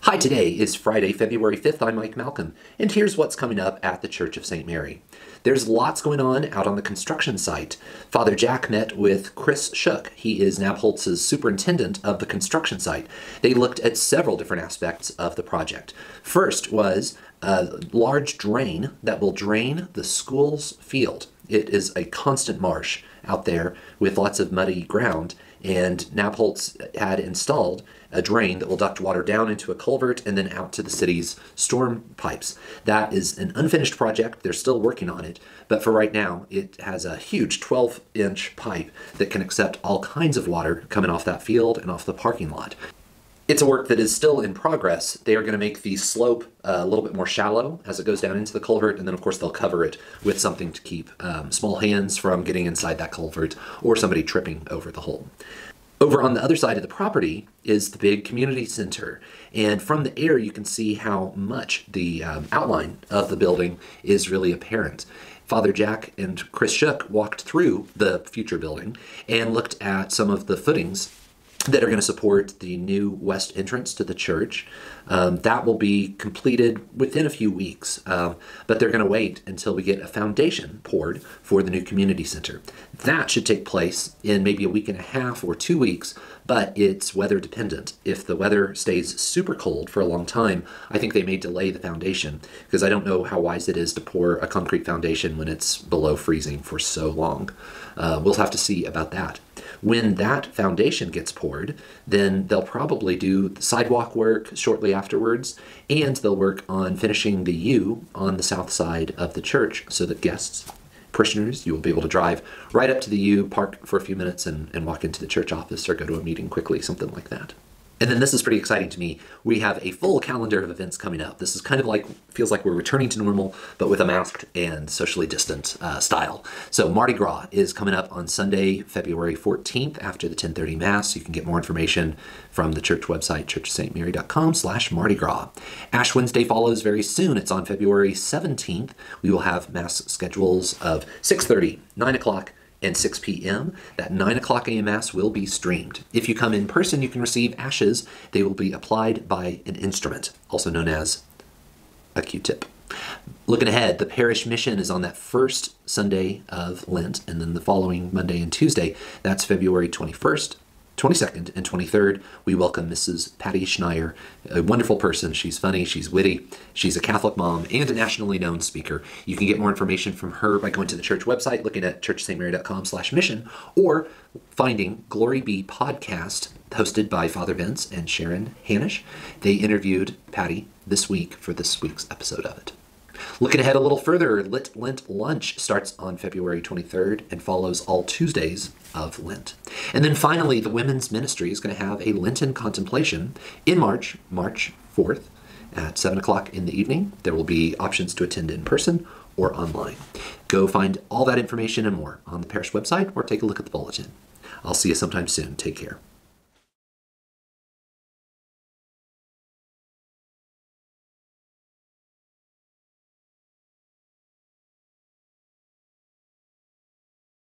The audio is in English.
Hi, today is Friday, February 5th. I'm Mike Malcolm, and here's what's coming up at the Church of St. Mary. There's lots going on out on the construction site. Father Jack met with Chris Shook. He is Nabholz's superintendent of the construction site. They looked at several different aspects of the project. First was a large drain that will drain the school's field. It is a constant marsh out there with lots of muddy ground, and Nabholz had installed a drain that will duct water down into a culvert and then out to the city's storm pipes. That is an unfinished project. They're still working on it, but for right now, it has a huge 12-inch pipe that can accept all kinds of water coming off that field and off the parking lot. It's a work that is still in progress. They are going to make the slope a little bit more shallow as it goes down into the culvert, and then of course they'll cover it with something to keep small hands from getting inside that culvert or somebody tripping over the hole. Over on the other side of the property is the big community center, and from the air you can see how much the outline of the building is really apparent. Father Jack and Chris Shook walked through the future building and looked at some of the footings that are going to support the new west entrance to the church. That will be completed within a few weeks, but they're going to wait until we get a foundation poured for the new community center. That should take place in maybe a week and a half or 2 weeks, but it's weather dependent. If the weather stays super cold for a long time, I think they may delay the foundation, because I don't know how wise it is to pour a concrete foundation when it's below freezing for so long. We'll have to see about that. When that foundation gets poured, then they'll probably do sidewalk work shortly afterwards, and they'll work on finishing the U on the south side of the church so that guests, parishioners, you will be able to drive right up to the U, park for a few minutes, and walk into the church office or go to a meeting quickly, something like that. And then this is pretty exciting to me. We have a full calendar of events coming up. This is kind of like, feels like we're returning to normal, but with a masked and socially distant style. So Mardi Gras is coming up on Sunday, February 14th after the 10:30 Mass. You can get more information from the church website, churchofstmary.com/Mardi Gras. Ash Wednesday follows very soon. It's on February 17th. We will have Mass schedules of 6:30, 9 o'clock, and 6 p.m. That 9 o'clock a.m. Mass will be streamed. If you come in person, you can receive ashes. They will be applied by an instrument, also known as a Q-tip. Looking ahead, the Parish Mission is on that first Sunday of Lent, and then the following Monday and Tuesday, that's February 21st, 22nd, and 23rd, we welcome Mrs. Patty Schneier, a wonderful person. She's funny, she's witty, she's a Catholic mom, and a nationally known speaker. You can get more information from her by going to the church website, looking at churchofstmary.com/mission, or finding Glory Be podcast, hosted by Father Vince and Sharon Hanisch. They interviewed Patty this week for this week's episode of it. Looking ahead a little further, Lent Lunch starts on February 23rd and follows all Tuesdays of Lent. And then finally, the women's ministry is going to have a Lenten Contemplation in March 4th at 7 o'clock in the evening. There will be options to attend in person or online. Go find all that information and more on the parish website or take a look at the bulletin. I'll see you sometime soon. Take care.